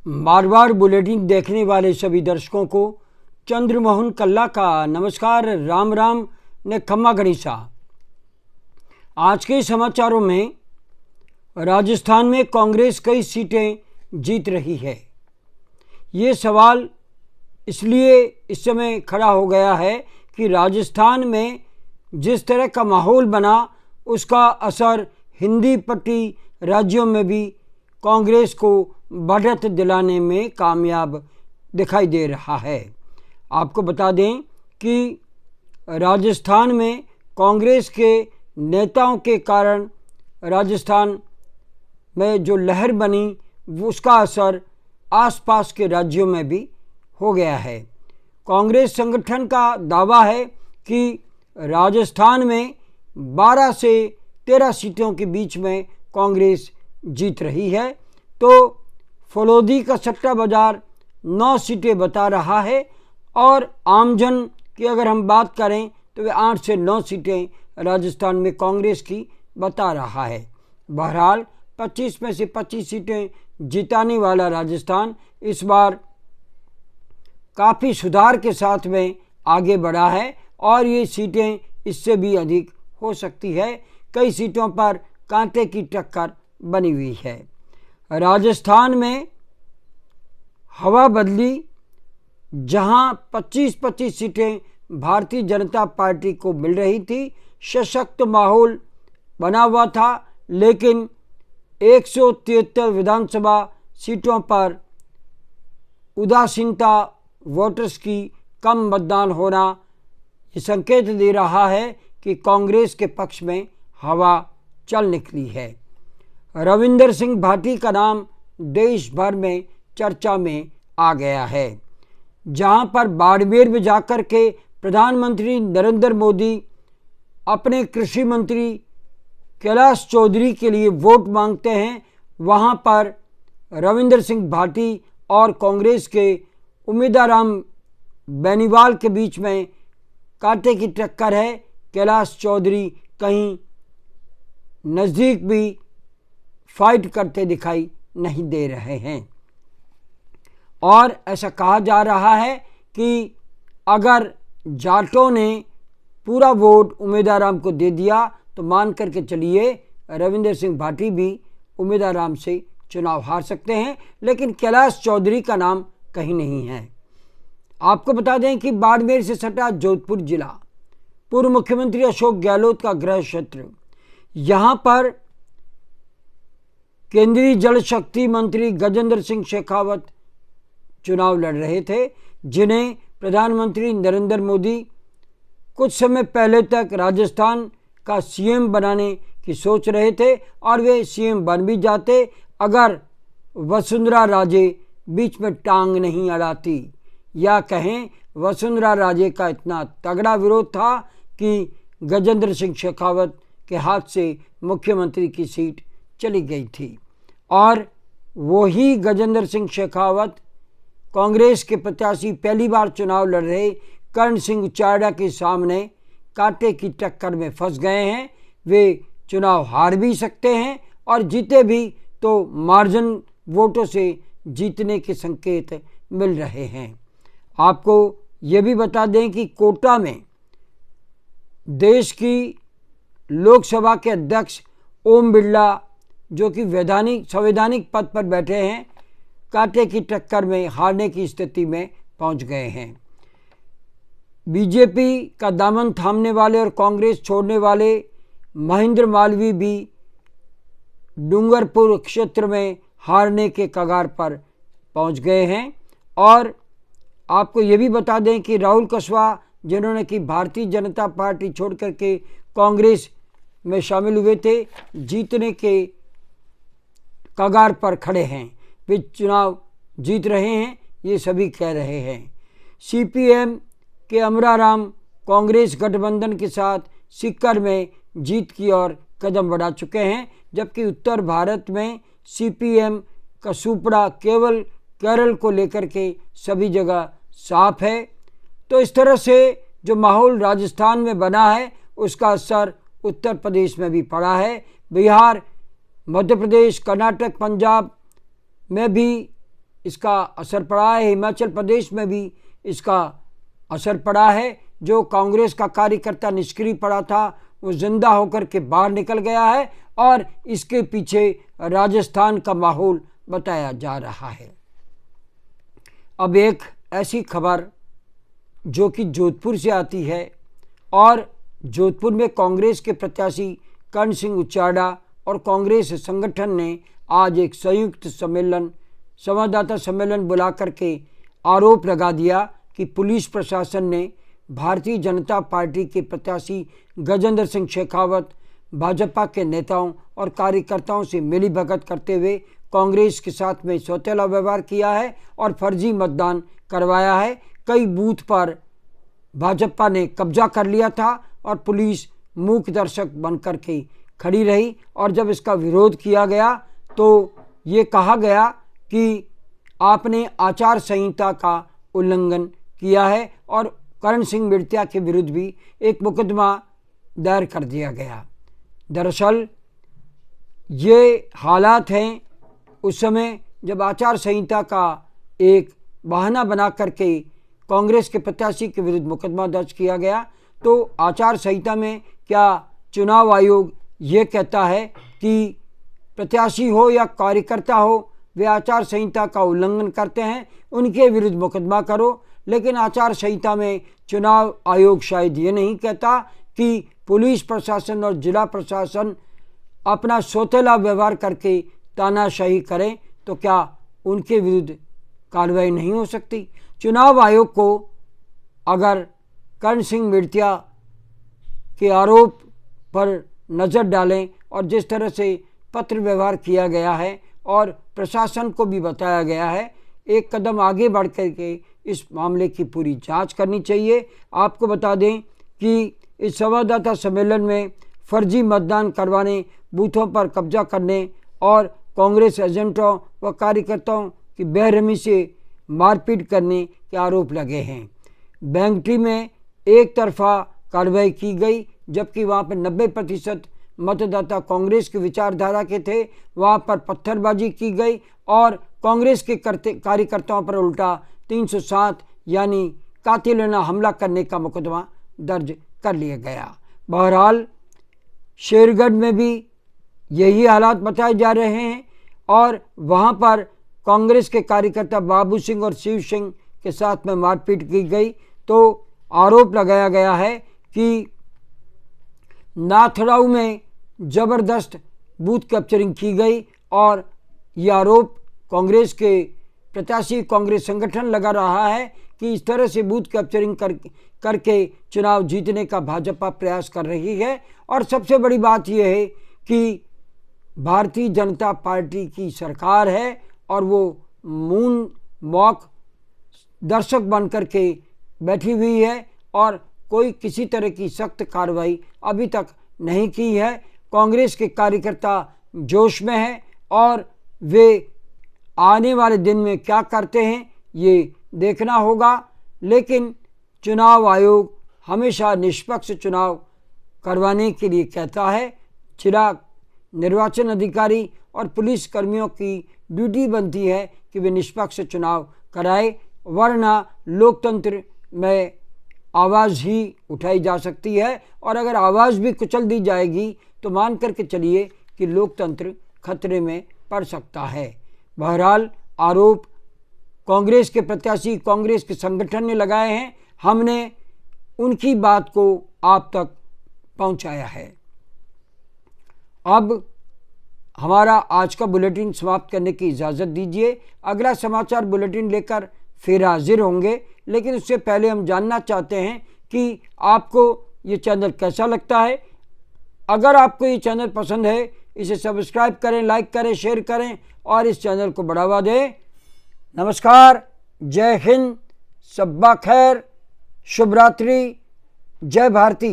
बार बार bulletin देखने वाले सभी दर्शकों को चंद्रमोहन कल्ला का नमस्कार, राम राम ने खम्मा गणिसा। आज के समाचारों में राजस्थान में कांग्रेस कई सीटें जीत रही है। ये सवाल इसलिए इस समय खड़ा हो गया है कि राजस्थान में जिस तरह का माहौल बना उसका असर हिंदी पट्टी राज्यों में भी कांग्रेस को बढ़त दिलाने में कामयाब दिखाई दे रहा है। आपको बता दें कि राजस्थान में कांग्रेस के नेताओं के कारण राजस्थान में जो लहर बनी उसका असर आसपास के राज्यों में भी हो गया है। कांग्रेस संगठन का दावा है कि राजस्थान में 12 से 13 सीटों के बीच में कांग्रेस जीत रही है, तो फलोदी का सट्टा बाजार 9 सीटें बता रहा है और आमजन की अगर हम बात करें तो वे 8 से 9 सीटें राजस्थान में कांग्रेस की बता रहा है। बहरहाल 25 में से 25 सीटें जिताने वाला राजस्थान इस बार काफ़ी सुधार के साथ में आगे बढ़ा है और ये सीटें इससे भी अधिक हो सकती है। कई सीटों पर कांटे की टक्कर बनी हुई है। राजस्थान में हवा बदली, जहां 25-25 सीटें भारतीय जनता पार्टी को मिल रही थी, सशक्त माहौल बना हुआ था, लेकिन 173 विधानसभा सीटों पर उदासीनता, वोटर्स की कम मतदान होना ये संकेत दे रहा है कि कांग्रेस के पक्ष में हवा चल निकली है। रविंदर सिंह भाटी का नाम देश भर में चर्चा में आ गया है। जहां पर बाड़मेर में जाकर के प्रधानमंत्री नरेंद्र मोदी अपने कृषि मंत्री कैलाश चौधरी के लिए वोट मांगते हैं, वहां पर रविंदर सिंह भाटी और कांग्रेस के उम्मीदवार बेनीवाल के बीच में कांटे की टक्कर है। कैलाश चौधरी कहीं नज़दीक भी फाइट करते दिखाई नहीं दे रहे हैं और ऐसा कहा जा रहा है कि अगर जाटों ने पूरा वोट उम्मीदवार को दे दिया तो मान करके चलिए रविंदर सिंह भाटी भी उम्मीदवार से चुनाव हार सकते हैं, लेकिन कैलाश चौधरी का नाम कहीं नहीं है। आपको बता दें कि बाड़मेर से सटा जोधपुर जिला पूर्व मुख्यमंत्री अशोक गहलोत का गृह क्षेत्र, यहाँ पर केंद्रीय जल शक्ति मंत्री गजेंद्र सिंह शेखावत चुनाव लड़ रहे थे, जिन्हें प्रधानमंत्री नरेंद्र मोदी कुछ समय पहले तक राजस्थान का सीएम बनाने की सोच रहे थे और वे सीएम बन भी जाते अगर वसुंधरा राजे बीच में टांग नहीं अड़ाती, या कहें वसुंधरा राजे का इतना तगड़ा विरोध था कि गजेंद्र सिंह शेखावत के हाथ से मुख्यमंत्री की सीट चली गई थी और वही गजेंद्र सिंह शेखावत कांग्रेस के प्रत्याशी पहली बार चुनाव लड़ रहे कर्ण सिंह चारडा के सामने कांटे की टक्कर में फंस गए हैं। वे चुनाव हार भी सकते हैं और जीते भी तो मार्जिन वोटों से जीतने के संकेत मिल रहे हैं। आपको ये भी बता दें कि कोटा में देश की लोकसभा के अध्यक्ष ओम बिरला, जो कि संवैधानिक पद पर बैठे हैं, कांटे की टक्कर में हारने की स्थिति में पहुंच गए हैं। बीजेपी का दामन थामने वाले और कांग्रेस छोड़ने वाले महेंद्र मालवीय भी डूंगरपुर क्षेत्र में हारने के कगार पर पहुंच गए हैं। और आपको ये भी बता दें कि राहुल कुशवाहा, जिन्होंने कि भारतीय जनता पार्टी छोड़ करके कांग्रेस में शामिल हुए थे, जीतने के कगार पर खड़े हैं, वे चुनाव जीत रहे हैं, ये सभी कह रहे हैं। सीपीएम के अमराराम कांग्रेस गठबंधन के साथ सीकर में जीत की ओर कदम बढ़ा चुके हैं, जबकि उत्तर भारत में सीपीएम का सुपड़ा केवल केरल को लेकर के सभी जगह साफ है। तो इस तरह से जो माहौल राजस्थान में बना है उसका असर उत्तर प्रदेश में भी पड़ा है। बिहार, मध्य प्रदेश, कर्नाटक, पंजाब में भी इसका असर पड़ा है, हिमाचल प्रदेश में भी इसका असर पड़ा है। जो कांग्रेस का कार्यकर्ता निष्क्रिय पड़ा था वो जिंदा होकर के बाहर निकल गया है और इसके पीछे राजस्थान का माहौल बताया जा रहा है। अब एक ऐसी खबर जो कि जोधपुर से आती है और जोधपुर में कांग्रेस के प्रत्याशी कर्ण सिंह उचाड़ा और कांग्रेस संगठन ने आज एक संयुक्त संवाददाता सम्मेलन बुला करके आरोप लगा दिया कि पुलिस प्रशासन ने भारतीय जनता पार्टी के प्रत्याशी गजेंद्र सिंह शेखावत, भाजपा के नेताओं और कार्यकर्ताओं से मिलीभगत करते हुए कांग्रेस के साथ में सौतेला व्यवहार किया है और फर्जी मतदान करवाया है। कई बूथ पर भाजपा ने कब्जा कर लिया था और पुलिस मूक दर्शक बनकर के खड़ी रही और जब इसका विरोध किया गया तो ये कहा गया कि आपने आचार संहिता का उल्लंघन किया है और कर्ण सिंह मिर्त्या के विरुद्ध भी एक मुकदमा दायर कर दिया गया। दरअसल ये हालात हैं उस समय जब आचार संहिता का एक बहाना बना करके कांग्रेस के प्रत्याशी के विरुद्ध मुकदमा दर्ज किया गया। तो आचार संहिता में क्या चुनाव आयोग ये कहता है कि प्रत्याशी हो या कार्यकर्ता हो वे आचार संहिता का उल्लंघन करते हैं उनके विरुद्ध मुकदमा करो, लेकिन आचार संहिता में चुनाव आयोग शायद ये नहीं कहता कि पुलिस प्रशासन और जिला प्रशासन अपना सौतेला व्यवहार करके तानाशाही करें तो क्या उनके विरुद्ध कार्रवाई नहीं हो सकती। चुनाव आयोग को अगर कर्ण सिंह मिर्त्या के आरोप पर नज़र डालें और जिस तरह से पत्र व्यवहार किया गया है और प्रशासन को भी बताया गया है, एक कदम आगे बढ़ करके इस मामले की पूरी जांच करनी चाहिए। आपको बता दें कि इस संवाददाता सम्मेलन में फर्जी मतदान करवाने, बूथों पर कब्जा करने और कांग्रेस एजेंटों व कार्यकर्ताओं की बेरहमी से मारपीट करने के आरोप लगे हैं। बैंगटी में एक तरफा कार्रवाई की गई जबकि वहाँ पर 90% मतदाता कांग्रेस की विचारधारा के थे, वहाँ पर पत्थरबाजी की गई और कांग्रेस के कार्यकर्ताओं पर उल्टा 307 यानी कातिलाना हमला करने का मुकदमा दर्ज कर लिया गया। बहरहाल शेरगढ़ में भी यही हालात बताए जा रहे हैं और वहाँ पर कांग्रेस के कार्यकर्ता बाबू सिंह और शिव सिंह के साथ में मारपीट की गई। तो आरोप लगाया गया है कि नाथड़ाऊ में ज़बरदस्त बूथ कैप्चरिंग की गई और ये आरोप कांग्रेस के प्रत्याशी कांग्रेस संगठन लगा रहा है कि इस तरह से बूथ कैप्चरिंग करके चुनाव जीतने का भाजपा प्रयास कर रही है। और सबसे बड़ी बात यह है कि भारतीय जनता पार्टी की सरकार है और वो मौक दर्शक बन करके बैठी हुई है और कोई किसी तरह की सख्त कार्रवाई अभी तक नहीं की है। कांग्रेस के कार्यकर्ता जोश में हैं और वे आने वाले दिन में क्या करते हैं ये देखना होगा, लेकिन चुनाव आयोग हमेशा निष्पक्ष चुनाव करवाने के लिए कहता है। जिला निर्वाचन अधिकारी और पुलिस कर्मियों की ड्यूटी बनती है कि वे निष्पक्ष चुनाव कराए, वरना लोकतंत्र में आवाज़ ही उठाई जा सकती है और अगर आवाज़ भी कुचल दी जाएगी तो मान करके चलिए कि लोकतंत्र खतरे में पड़ सकता है। बहरहाल आरोप कांग्रेस के प्रत्याशी कांग्रेस के संगठन ने लगाए हैं, हमने उनकी बात को आप तक पहुंचाया है। अब हमारा आज का बुलेटिन समाप्त करने की इजाज़त दीजिए। अगला समाचार बुलेटिन लेकर फिर हाजिर होंगे, लेकिन उससे पहले हम जानना चाहते हैं कि आपको ये चैनल कैसा लगता है। अगर आपको ये चैनल पसंद है इसे सब्सक्राइब करें, लाइक करें, शेयर करें और इस चैनल को बढ़ावा दें। नमस्कार, जय हिंद, सब्बा खैर, शुभ रात्रि, जय भारती।